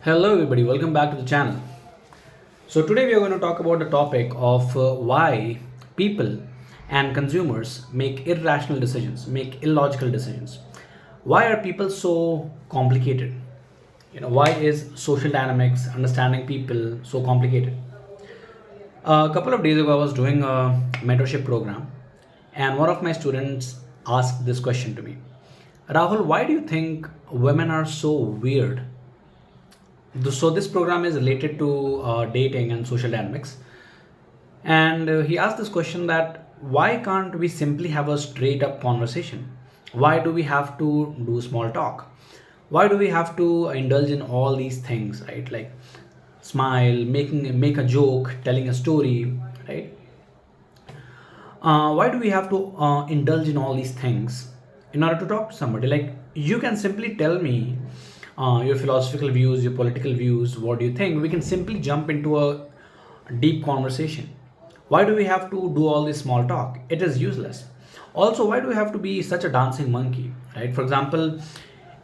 Hello, everybody. Welcome back to the channel. So, today we are going to talk about the topic of why people and consumers make irrational decisions, make illogical decisions. Why are people so complicated? Why is social dynamics, understanding people so complicated? A couple of days ago, I was doing a mentorship program, and one of my students asked this question to me: Rahul, why do you think women are so weird? So this program is related to dating and social dynamics, and he asked this question that why can't we simply have a straight up conversation? Why do we have to do small talk? Why do we have to indulge in all these things, right? Like smile, make a joke, telling a story, right? Why do we have to indulge in all these things in order to talk to somebody? Like, you can simply tell me your philosophical views, your political views, what do you think? We can simply jump into a deep conversation. Why do we have to do all this small talk? It is useless. Also, why do we have to be such a dancing monkey, right? For example,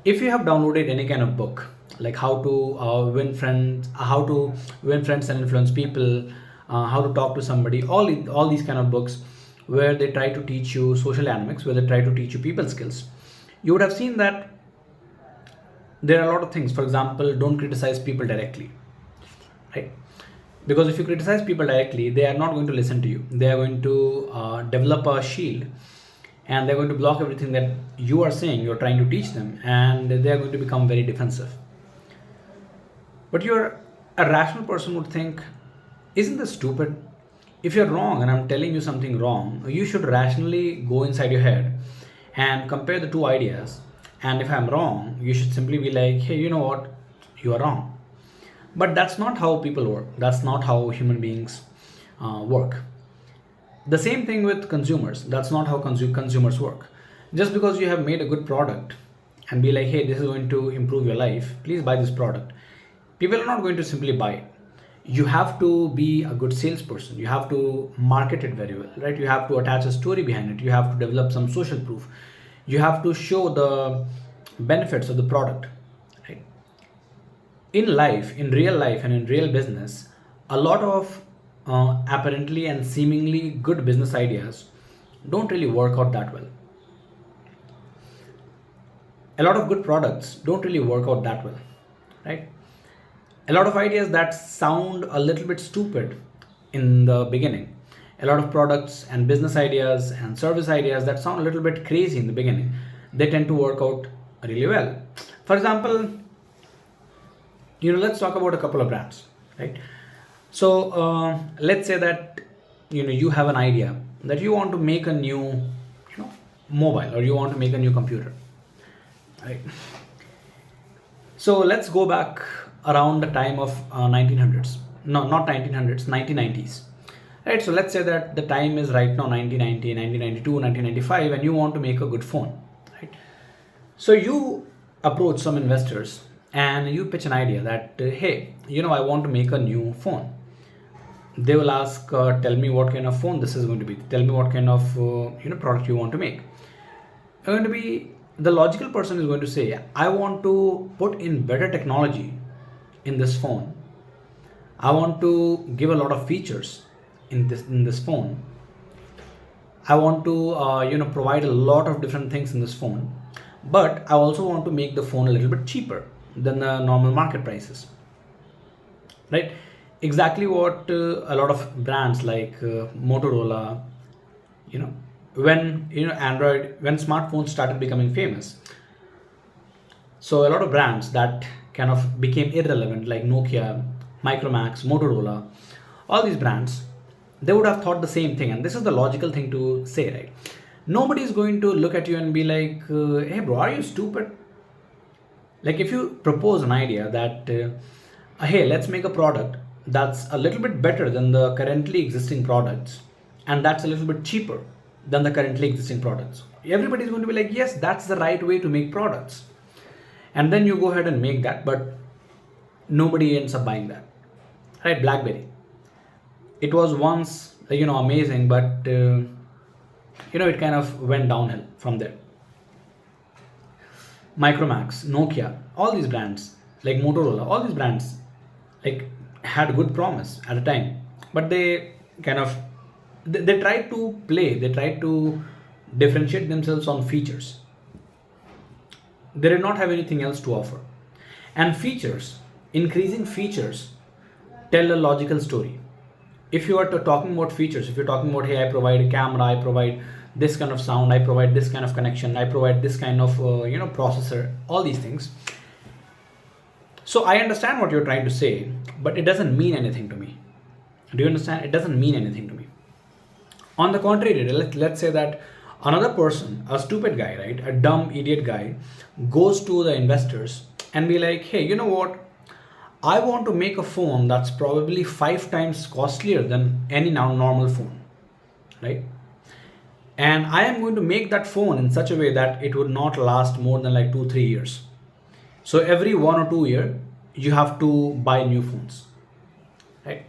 if you have downloaded any kind of book, like how to win friends and influence people, how to talk to somebody, all these kind of books where they try to teach you social dynamics, where they try to teach you people skills, you would have seen that there are a lot of things. For example, don't criticize people directly, right? Because if you criticize people directly, they are not going to listen to you. They are going to develop a shield, and they're going to block everything that you are saying, you're trying to teach them, and they are going to become very defensive. But you're a rational person would think, isn't this stupid? If you're wrong and I'm telling you something wrong, you should rationally go inside your head and compare the two ideas. And if I'm wrong, you should simply be like, hey, you know what? You are wrong. But that's not how people work. That's not how human beings work. The same thing with consumers. That's not how consumers work. Just because you have made a good product and be like, hey, this is going to improve your life, please buy this product. People are not going to simply buy it. You have to be a good salesperson. You have to market it very well, right? You have to attach a story behind it. You have to develop some social proof. You have to show the benefits of the product, right? In life, in real life, and in real business, a lot of apparently and seemingly good business ideas don't really work out that well. A lot of good products don't really work out that well, right? A lot of ideas that sound a little bit stupid in the beginning, a lot of products and business ideas and service ideas that sound a little bit crazy in the beginning, they tend to work out really well. For example, let's talk about a couple of brands, right? So let's say that you have an idea that you want to make a new mobile, or you want to make a new computer, right? So let's go back around the time of 1900s. No, not 1900s, 1990s. Right, so let's say that the time is right now 1990, 1992, 1995, and you want to make a good phone, right? So you approach some investors and you pitch an idea that, hey, I want to make a new phone. They will ask, tell me what kind of phone this is going to be. Tell me what kind of product you want to make. Going to be the logical person is going to say, I want to put in better technology in this phone. I want to give a lot of features in this phone. I want to provide a lot of different things in this phone, but I also want to make the phone a little bit cheaper than the normal market prices, right? Exactly what a lot of brands like Motorola, you know when Android, when smartphones started becoming famous, so a lot of brands that kind of became irrelevant, like Nokia, Micromax, Motorola, all these brands, they would have thought the same thing. And this is the logical thing to say, right? Nobody is going to look at you and be like, hey, bro, are you stupid? Like, if you propose an idea that, hey, let's make a product that's a little bit better than the currently existing products, and that's a little bit cheaper than the currently existing products, everybody's going to be like, yes, that's the right way to make products. And then you go ahead and make that, but nobody ends up buying that, right? BlackBerry, it was once amazing, but it kind of went downhill from there. Micromax, Nokia, all these brands, like Motorola, all these brands like had good promise at a time, but they kind of they tried to play, they tried to differentiate themselves on features. They did not have anything else to offer. And features, increasing features, tell a logical story. If you are talking about features, if you're talking about, hey, I provide a camera, I provide this kind of sound, I provide this kind of connection, I provide this kind of processor, all these things. So I understand what you're trying to say, but it doesn't mean anything to me. Do you understand? It doesn't mean anything to me. On the contrary, let's say that another person, a stupid guy, right, a dumb idiot guy, goes to the investors and be like, hey, you know what? I want to make a phone that's probably 5 times costlier than any now normal phone, right? And I am going to make that phone in such a way that it would not last more than like 2 3 years. So every 1 or 2 year, you have to buy new phones, right?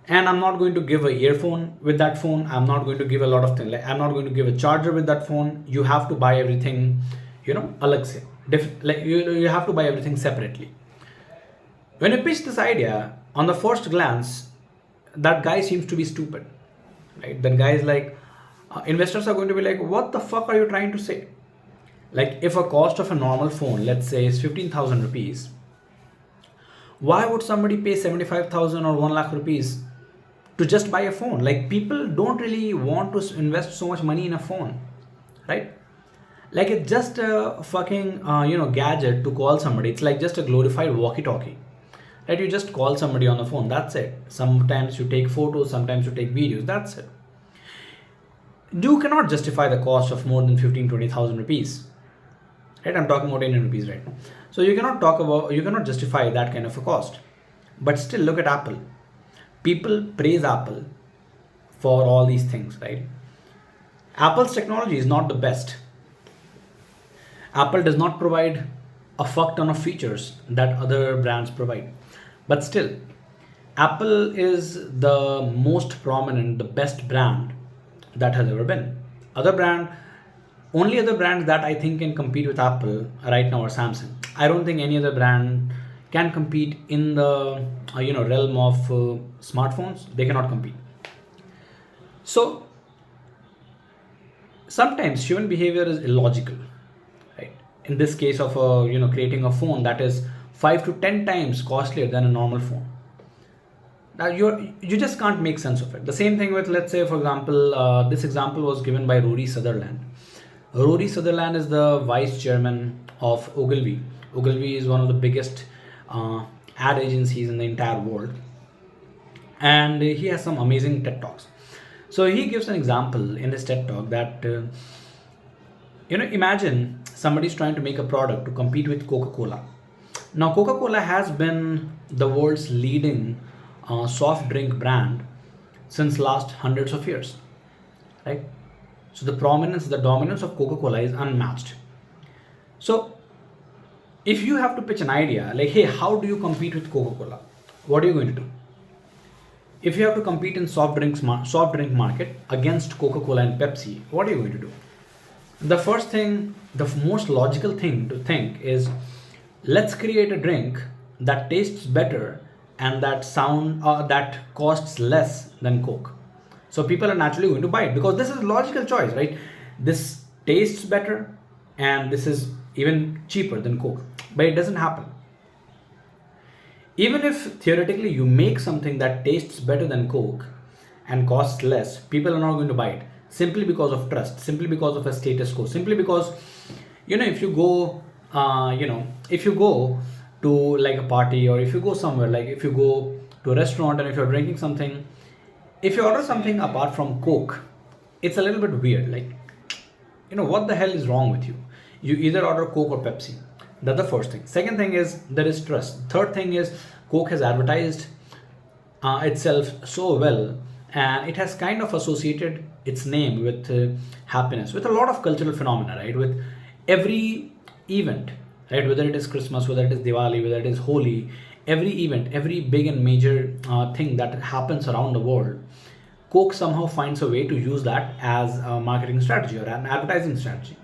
And I'm not going to give a earphone with that phone. I'm not going to give a lot of things. Like I'm not going to give a charger with that phone. You have to buy everything, alag se. Like you have to buy everything separately. When you pitch this idea, on the first glance, that guy seems to be stupid, right? That guy is like, investors are going to be like, what the fuck are you trying to say? Like, if a cost of a normal phone, let's say, is 15,000 rupees, why would somebody pay 75,000 or 1 lakh rupees to just buy a phone? Like, people don't really want to invest so much money in a phone, right? Like, it's just a fucking, gadget to call somebody. It's like just a glorified walkie talkie. Right, you just call somebody on the phone, that's it. Sometimes you take photos, sometimes you take videos, that's it. You cannot justify the cost of more than 15 20,000 rupees, right? I'm talking about Indian rupees right now. So you cannot justify that kind of a cost. But still, look at Apple. People praise Apple for all these things, right? Apple's technology is not the best. Apple does not provide a fuck ton of features that other brands provide. But still, Apple is the most prominent, the best brand that has ever been. Other brand, only other brands that I think can compete with Apple right now are Samsung. I don't think any other brand can compete in the realm of smartphones. They cannot compete. So sometimes human behavior is illogical, right? In this case of creating a phone that is 5 to 10 times costlier than a normal phone. Now you just can't make sense of it. The same thing with, let's say, for example, this example was given by Rory Sutherland. Rory Sutherland is the vice chairman of Ogilvy. Ogilvy is one of the biggest ad agencies in the entire world, and he has some amazing TED talks. So he gives an example in his TED talk that imagine somebody's trying to make a product to compete with Coca-Cola. Now, Coca-Cola has been the world's leading soft drink brand since last hundreds of years, right? So the prominence, the dominance of Coca-Cola is unmatched. So if you have to pitch an idea like, hey, how do you compete with Coca-Cola? What are you going to do? If you have to compete in soft drink market against Coca-Cola and Pepsi, what are you going to do? The first thing, the most logical thing to think is, let's create a drink that tastes better and that costs less than Coke. So people are naturally going to buy it because this is a logical choice, right? This tastes better and this is even cheaper than Coke, but it doesn't happen. Even if theoretically you make something that tastes better than Coke and costs less, people are not going to buy it simply because of trust, simply because of a status quo, simply because, if you go, if you go to like a party, or if you go somewhere, like if you go to a restaurant and if you're drinking something, if you order something apart from Coke, it's a little bit weird. Like, what the hell is wrong with you? You either order Coke or Pepsi. That's the first thing. Second thing is there is trust. Third thing is Coke has advertised itself so well, and it has kind of associated its name with happiness, with a lot of cultural phenomena, right? With every event, right? Whether it is Christmas, whether it is Diwali, whether it is Holi, every event, every big and major thing that happens around the world, Coke somehow finds a way to use that as a marketing strategy or an advertising strategy.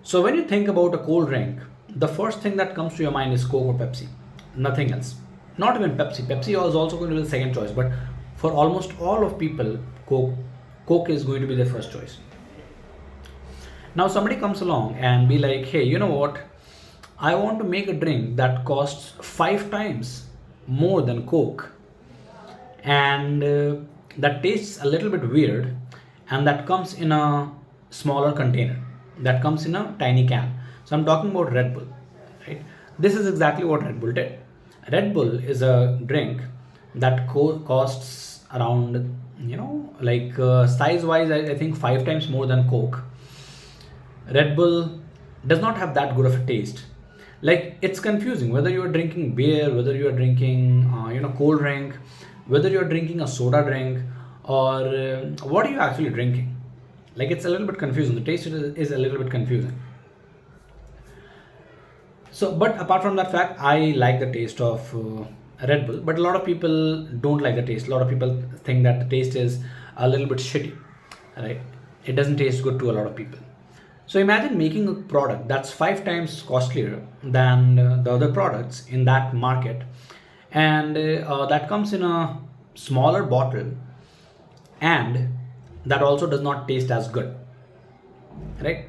So when you think about a cold drink, the first thing that comes to your mind is Coke or Pepsi, nothing else. Not even Pepsi. Pepsi is also going to be the second choice, but for almost all of people, Coke is going to be their first choice. Now somebody comes along and be like, hey, you know what? I want to make a drink that costs 5 times more than Coke, and that tastes a little bit weird, and that comes in a smaller container, that comes in a tiny can. So I'm talking about Red Bull, right? This is exactly what Red Bull did. Red Bull is a drink that costs around, like size wise, I think 5 times more than Coke. Red Bull does not have that good of a taste. Like, it's confusing whether you are drinking beer, whether you are drinking cold drink, whether you are drinking a soda drink, or what are you actually drinking. Like, it's a little bit confusing. The taste is a little bit confusing. So, but apart from that fact, I like the taste of Red Bull. But a lot of people don't like the taste. A lot of people think that the taste is a little bit shitty, right? It doesn't taste good to a lot of people. So imagine making a product that's 5 times costlier than the other products in that market, and that comes in a smaller bottle, and that also does not taste as good, right?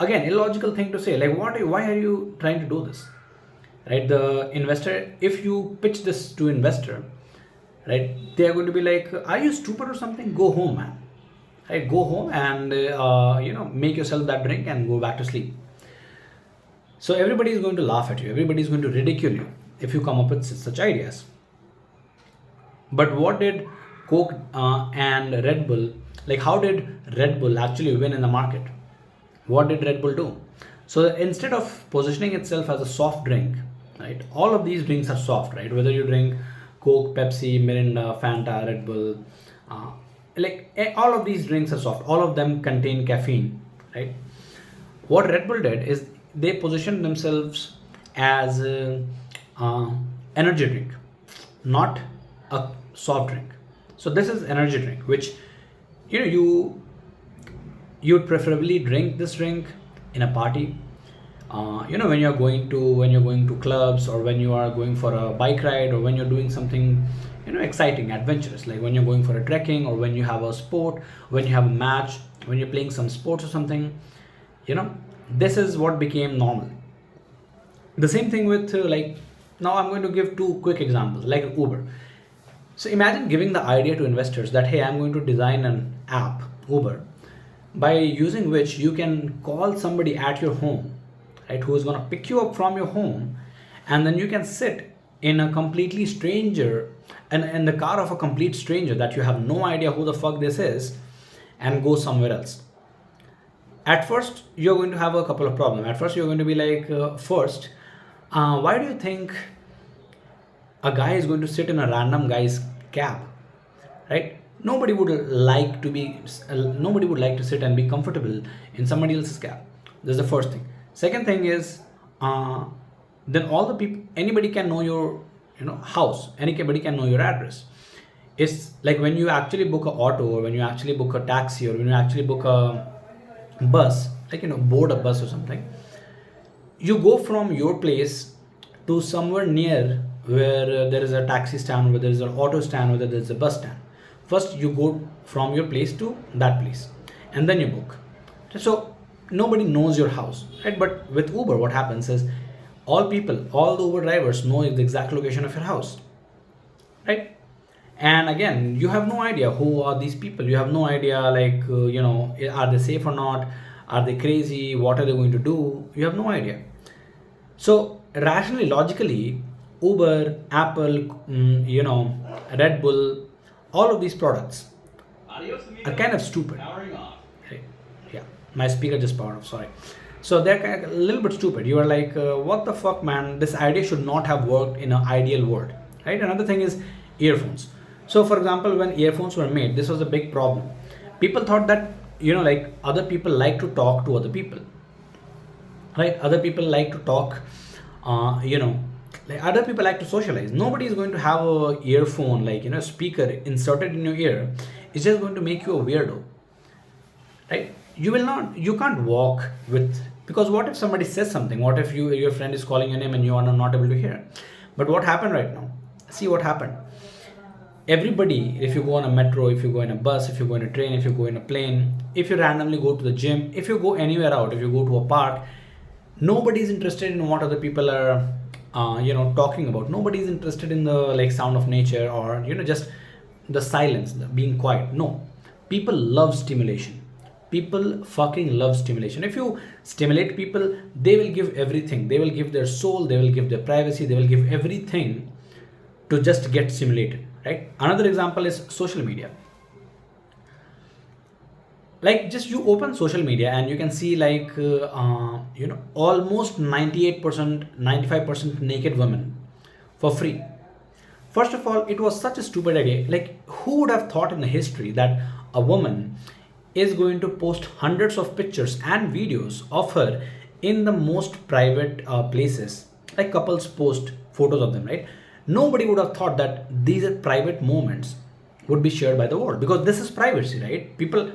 Again, illogical thing to say. Like, why are you trying to do this, right? The investor, if you pitch this to investor, right, they are going to be like, are you stupid or something? Go home, man. Right, go home and make yourself that drink and go back to sleep. So everybody is going to laugh at you, everybody is going to ridicule you if you come up with such ideas. But what did Coke and Red Bull, like, how did Red Bull actually win in the market? What did Red Bull do? So instead of positioning itself as a soft drink, right, all of these drinks are soft, right? Whether you drink Coke, Pepsi, Mirinda, Fanta, Red Bull, all of these drinks are soft. All of them contain caffeine, right? What Red Bull did is they positioned themselves as energy drink, not a soft drink. So this is energy drink, which you'd preferably drink this drink in a party. When you're going to clubs, or when you are going for a bike ride, or when you're doing something exciting, adventurous, like when you're going for a trekking, or when you have a sport, when you have a match, when you're playing some sports or something. This is what became normal. The same thing with now I'm going to give two quick examples, like Uber. So imagine giving the idea to investors that, hey, I'm going to design an app, Uber, by using which you can call somebody at your home, right, who is going to pick you up from your home, and then you can sit in a completely stranger, and in the car of a complete stranger that you have no idea who the fuck this is, and go somewhere else. At first you're going to have a couple of problems. At first you're going to be like, first, why do you think a guy is going to sit in a random guy's cab, right? Nobody would like to sit and be comfortable in somebody else's cab. That's the first thing. Second thing is, then all the people, anybody can know your house, anybody can know your address. It's like when you actually book a auto, or when you actually book a taxi, or when you actually book a bus, like board a bus or something, you go from your place to somewhere near where there is a taxi stand, where there is an auto stand, whether there is a bus stand. First you go from your place to that place, and then you book. So nobody knows your house, right? But with Uber, what happens is, all the Uber drivers know the exact location of your house, right? And again, you have no idea who are these people. You have no idea, like, are they safe or not? Are they crazy? What are they going to do? You have no idea. So rationally, logically, Uber, Apple, Red Bull, all of these products are kind of stupid. Right? Yeah, my speaker just powered off. Sorry. So they're kind of a little bit stupid. You are like, what the fuck, man? This idea should not have worked in an ideal world, right? Another thing is earphones. So, for example, when earphones were made, this was a big problem. People thought that other people like to talk to other people, right? Other people like to talk, like other people like to socialize. Nobody is going to have a earphone, like speaker inserted in your ear. It's just going to make you a weirdo, right? You can't walk with Because what if somebody says something? What if your friend is calling your name and you are not able to hear? But what happened right now? See what happened. Everybody, if you go on a metro, if you go in a bus, if you go in a train, if you go in a plane, if you randomly go to the gym, if you go anywhere out, if you go to a park, nobody is interested in what other people are talking about. Nobody is interested in the like sound of nature, or just the silence, the being quiet. No, people love stimulation. People fucking love stimulation. If you stimulate people, they will give everything. They will give their soul, they will give their privacy, they will give everything to just get stimulated, right? Another example is social media. Like, just you open social media and you can see like almost 98%, 95% naked women for free. First of all, it was such a stupid idea. Like, who would have thought in the history that a woman is going to post hundreds of pictures and videos of her in the most private places? Like, couples post photos of them, right? Nobody would have thought that these are private moments would be shared by the world, because this is privacy, right? People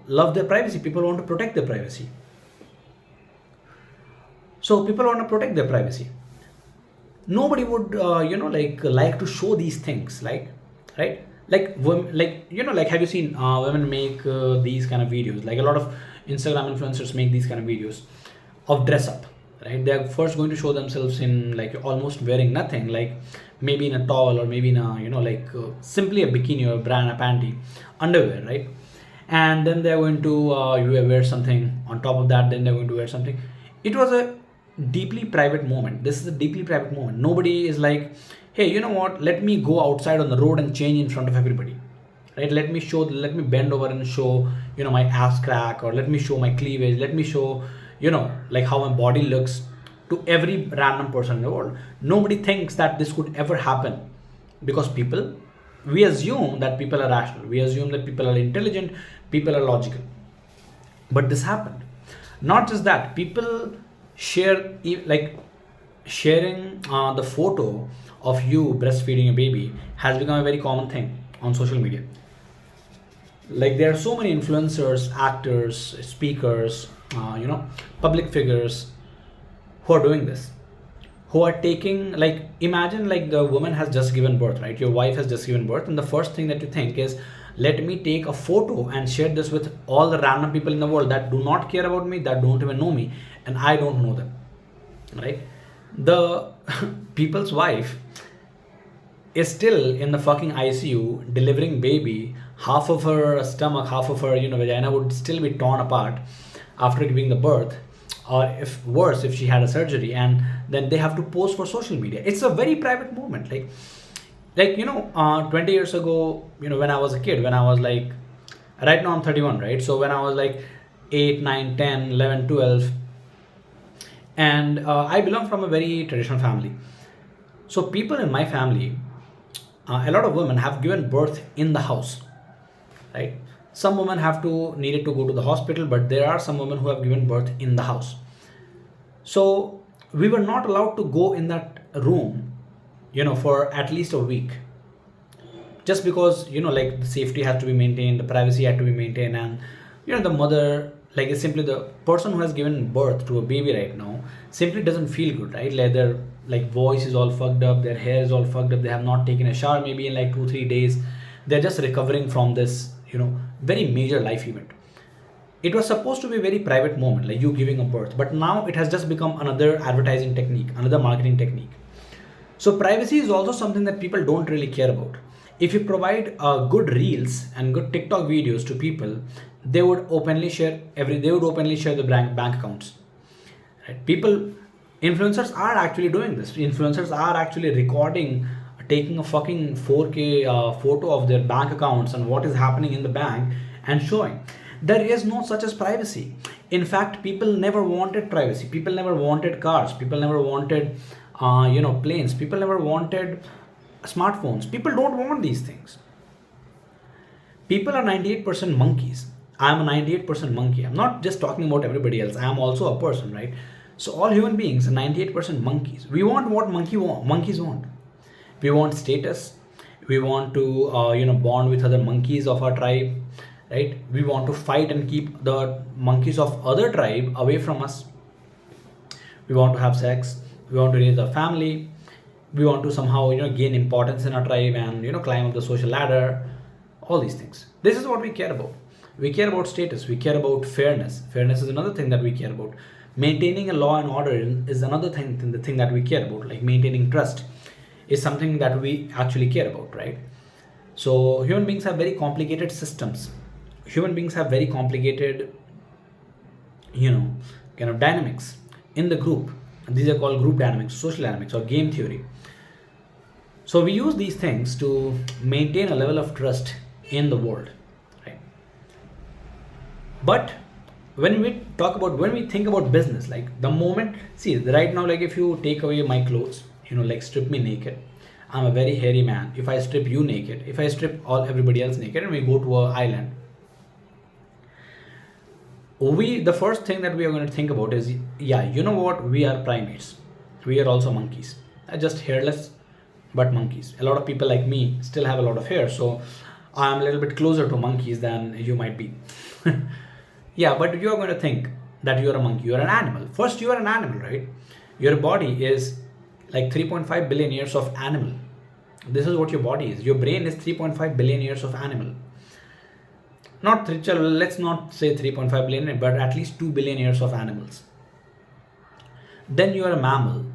love their privacy. People want to protect their privacy. So people want to protect their privacy. Nobody would like to show these things, like, right? Like women, like like, have you seen women make these kind of videos? Like, a lot of Instagram influencers make these kind of videos of dress up, right? They're first going to show themselves in like almost wearing nothing, like maybe in a towel, or maybe in a simply a bikini or a panty, underwear, right? And then they're going to wear something on top of that. Then they're going to wear something. It was a deeply private moment. This is a deeply private moment. Nobody is like, hey, you know what, let me go outside on the road and change in front of everybody, right? Let me bend over and show my ass crack, or let me show my cleavage, let me show like how my body looks to every random person in the world. Nobody thinks that this could ever happen, because we assume that people are rational, we assume that people are intelligent, people are logical. But this happened. Not just that, people like sharing the photo of you breastfeeding a baby has become a very common thing on social media. Like, there are so many influencers, actors, speakers, public figures who are doing this, who are taking, like, imagine like the woman has just given birth, right? Your wife has just given birth, and the first thing that you think is, let me take a photo and share this with all the random people in the world that do not care about me, that don't even know me, and I don't know them, right? The people's wife is still in the fucking ICU delivering baby. Half of her stomach, half of her vagina would still be torn apart after giving the birth, or if worse, if she had a surgery, and then they have to post for social media. It's a very private moment. Like 20 years ago, when I was a kid, when I was like, right now I'm 31, right? So when I was like 8, 9, 10, 11, 12, and I belong from a very traditional family. So people in my family, a lot of women have given birth in the house, right? Some women have to needed to go to the hospital, but there are some women who have given birth in the house. So we were not allowed to go in that room, for at least a week, just because like the safety had to be maintained, the privacy had to be maintained, and the mother, like, it's simply the person who has given birth to a baby right now simply doesn't feel good, right? Like, their like voice is all fucked up, their hair is all fucked up, they have not taken a shower maybe in like 2-3 days. They're just recovering from this very major life event. It was supposed to be a very private moment, like you giving a birth, but now it has just become another advertising technique, another marketing technique. So privacy is also something that people don't really care about. If you provide good reels and good TikTok videos to people, they would openly share the bank accounts, right? Influencers are actually doing this. Influencers are actually recording, taking a fucking 4K photo of their bank accounts and what is happening in the bank, and showing. There is no such as privacy. In fact, people never wanted privacy. People never wanted cars. People never wanted planes. People never wanted smartphones. People don't want these things. People are 98% monkeys. I'm a 98% monkey. I'm not just talking about everybody else. I'm also a person, right? So all human beings are 98% monkeys. We want what monkeys want. We want status. We want to bond with other monkeys of our tribe. right? We want to fight and keep the monkeys of other tribe away from us. We want to have sex, we want to raise a family, we want to somehow gain importance in our tribe and climb up the social ladder. All these things, this is what we care about. We care about status, we care about fairness. Fairness is another thing that we care about. Maintaining a law and order is another thing, the thing that we care about. Like maintaining trust is something that we actually care about, right? So human beings have very complicated systems. Human beings have very complicated, you know, kind of dynamics in the group. And these are called group dynamics, social dynamics, or game theory. So we use these things to maintain a level of trust in the world, right? But when we think about business, like the moment, see, right now, like if you take away my clothes, like strip me naked, I'm a very hairy man. If I strip you naked, if I strip all everybody else naked, and we go to an island, we the first thing that we are going to think about is, yeah, you know what, we are primates, we are also monkeys. Just hairless, but monkeys. A lot of people like me still have a lot of hair, so I'm a little bit closer to monkeys than you might be. Yeah, but you're going to think that you're a monkey, you're an animal. First, you are an animal, right? Your body is like 3.5 billion years of animal. This is what your body is. Your brain is 3.5 billion years of animal. Not three, let's not say 3.5 billion, but at least 2 billion years of animals. Then you are a mammal,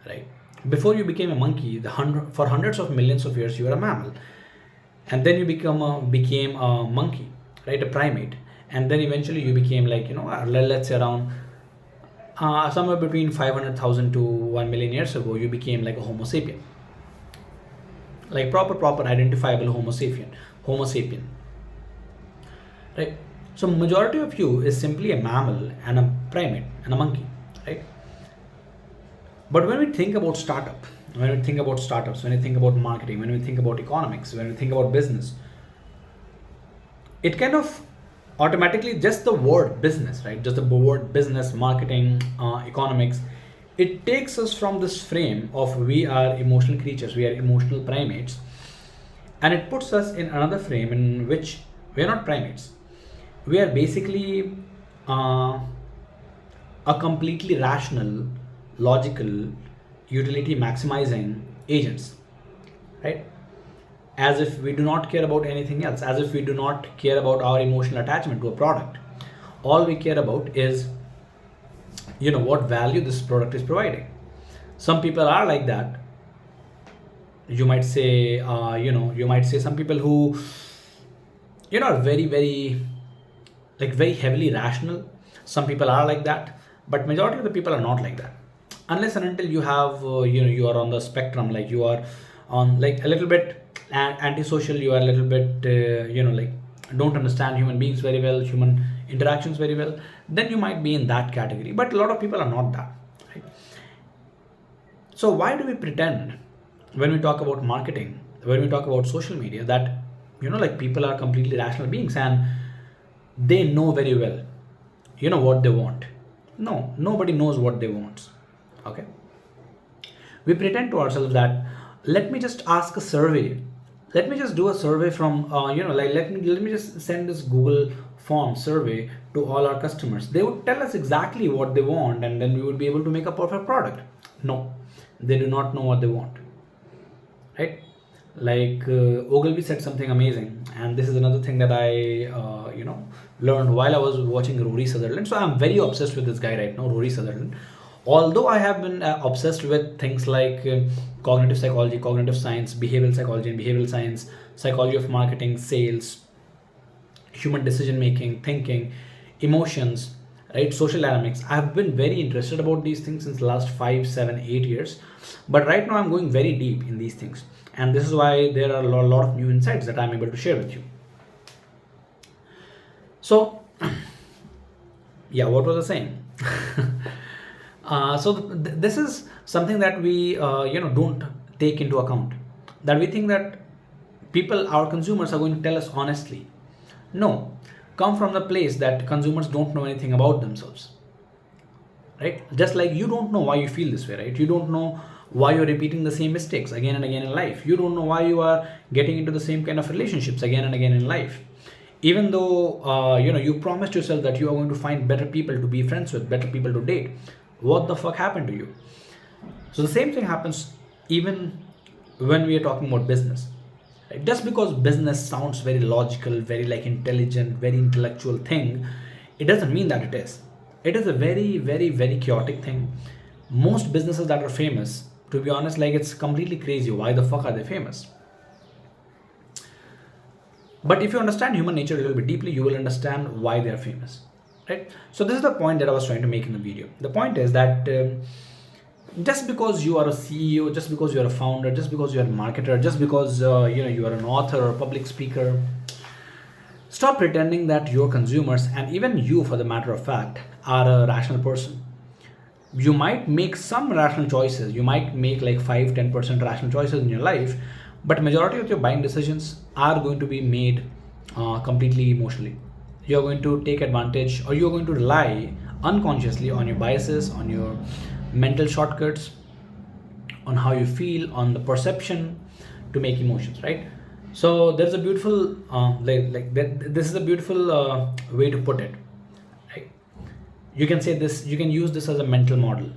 right? Before you became a monkey, for hundreds of millions of years, you were a mammal. And then you became a monkey, right? A primate. And then eventually you became like, let's say around somewhere between 500,000 to 1 million years ago, you became like a Homo sapien. Like proper identifiable Homo sapien. Right? So majority of you is simply a mammal and a primate and a monkey, right? But when we think about startups, when we think about marketing, when we think about economics, when we think about business, it kind of automatically, just the word business, right? Just the word business, marketing, economics, it takes us from this frame of we are emotional creatures, we are emotional primates, and it puts us in another frame in which we are not primates. We are basically a completely rational, logical, utility maximizing agents, right? As if we do not care about anything else, as if we do not care about our emotional attachment to a product. All we care about is, what value this product is providing. Some people are like that. You might say, some people who, are very, very, like very heavily rational. Some people are like that, but majority of the people are not like that. Unless and until you have, you are on the spectrum, like you are on like a little bit antisocial, you are a little bit, like don't understand human beings very well, human interactions very well, then you might be in that category. But a lot of people are not that, right? So why do we pretend when we talk about marketing, when we talk about social media, that like people are completely rational beings and they know very well, what they want? No, nobody knows what they want. Okay, we pretend to ourselves that let me just ask a survey, let me just do a survey from like let me just send this Google form survey to all our customers. They would tell us exactly what they want, and then we would be able to make a perfect product. No, they do not know what they want, right? Like Ogilvy said something amazing, and this is another thing that I learned while I was watching Rory Sutherland. So I'm very obsessed with this guy right now, Rory Sutherland. Although I have been obsessed with things like cognitive psychology, cognitive science, behavioral psychology and behavioral science, psychology of marketing, sales, human decision making, thinking, emotions, right, social dynamics. I've been very interested about these things since the last 5, 7, 8 years. But right now I'm going very deep in these things. And this is why there are a lot of new insights that I'm able to share with you. So, yeah, what was I saying? This is something that we don't take into account. That we think that people, our consumers, are going to tell us honestly. No, come from the place that consumers don't know anything about themselves, right? Just like you don't know why you feel this way, right? You don't know why you're repeating the same mistakes again and again in life. You don't know why you are getting into the same kind of relationships again and again in life. Even though you promised yourself that you are going to find better people to be friends with, better people to date. What the fuck happened to you? So the same thing happens even when we are talking about business. Right? Just because business sounds very logical, very like intelligent, very intellectual thing, it doesn't mean that it is. It is a very, very, very chaotic thing. Most businesses that are famous, to be honest, like it's completely crazy. Why the fuck are they famous? But if you understand human nature a little bit deeply, you will understand why they are famous, right? So this is the point that I was trying to make in the video. The point is that just because you are a CEO, just because you are a founder, just because you are a marketer, just because you are an author or public speaker, stop pretending that your consumers, and even you for the matter of fact, are a rational person. You might make some rational choices, you might make like 5-10% rational choices in your life, but majority of your buying decisions are going to be made completely emotionally. You're going to take advantage, or you're going to rely unconsciously on your biases, on your mental shortcuts, on how you feel, on the perception to make emotions, right? So there's a beautiful this is a beautiful way to put it, right? You can say this, you can use this as a mental model.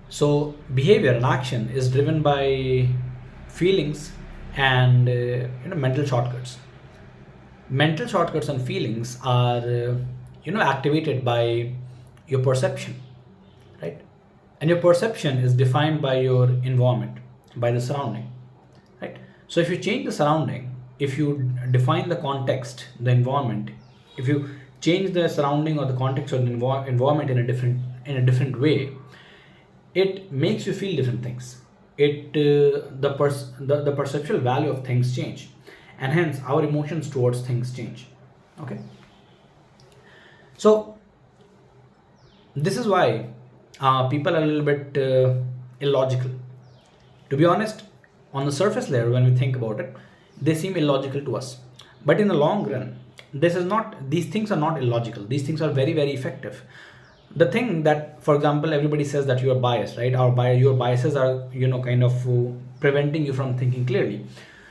So behavior and action is driven by feelings and mental shortcuts. Mental shortcuts and feelings are activated by your perception, right? And your perception is defined by your environment, by the surrounding, right? So if you change the surrounding, if you define the context, the environment, if you change the surrounding or the context or the environment in a different way, it makes you feel different things. It the perceptual value of things change, and hence our emotions towards things change. Okay. So this is why people are a little bit illogical. To be honest, on the surface layer, when we think about it, they seem illogical to us. But in the long run, this is not. These things are not illogical. These things are very, very effective. The thing that, for example, everybody says that you are biased, right? Your biases are, kind of preventing you from thinking clearly.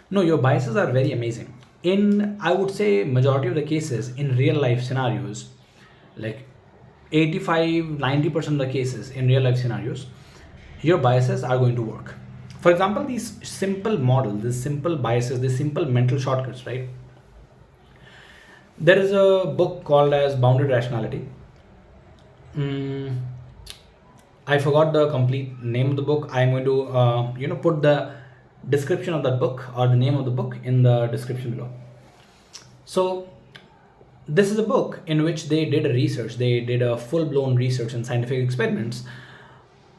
No, your biases are very amazing. In, I would say, majority of the cases in real life scenarios, like 85-90% of the cases in real life scenarios, your biases are going to work. For example, these simple models, these simple biases, these simple mental shortcuts, right? There is a book called as Bounded Rationality. Mm, I forgot the complete name of the book. I'm going to put the description of that book or the name of the book in the description below. So this is a book in which they did a research. They did a full blown research and scientific experiments,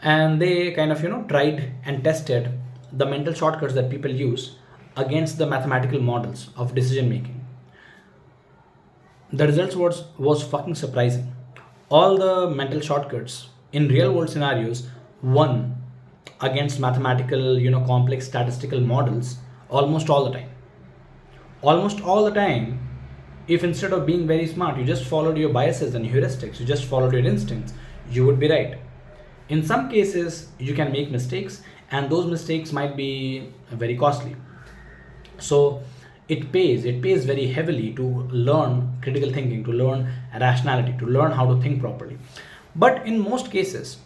and they kind of tried and tested the mental shortcuts that people use against the mathematical models of decision making. The results was fucking surprising. All the mental shortcuts in real world scenarios won against mathematical, complex statistical models almost all the time. Almost all the time, if instead of being very smart, you just followed your biases and heuristics, you just followed your instincts, you would be right. In some cases, you can make mistakes, and those mistakes might be very costly. So it pays very heavily to learn critical thinking, to learn rationality, to learn how to think properly. But in most cases,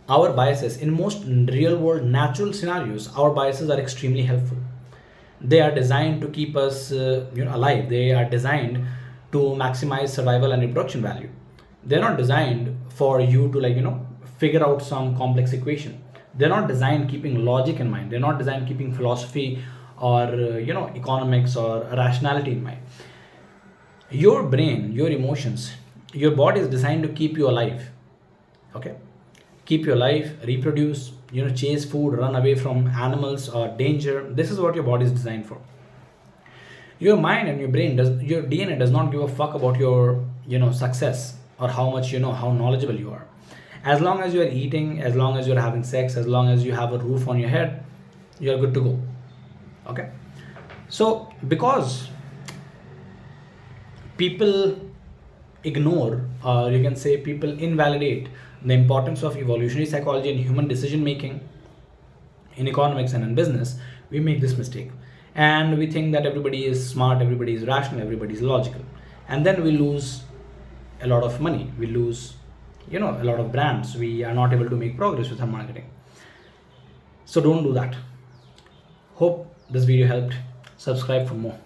our biases, in most real world natural scenarios, our biases are extremely helpful. They are designed to keep us alive. They are designed to maximize survival and reproduction value. They're not designed for you to figure out some complex equation. They're not designed keeping logic in mind. They're not designed keeping philosophy or economics or rationality in mind. Your brain, your emotions, your body is designed to keep you alive. Okay, keep you alive, reproduce, chase food, run away from animals or danger. This is what your body is designed for. Your mind and your brain does, your DNA does not give a fuck about your success or how much how knowledgeable you are. As long as you are eating, as long as you're having sex, as long as you have a roof on your head, you're good to go. Okay. So because people ignore, or you can say people invalidate the importance of evolutionary psychology in human decision making, in economics and in business, we make this mistake. and we think that everybody is smart, everybody is rational, everybody is logical, and then we lose a lot of money, we lose a lot of brands, we are not able to make progress with our marketing. So don't do that. Hope this video helped. Subscribe for more.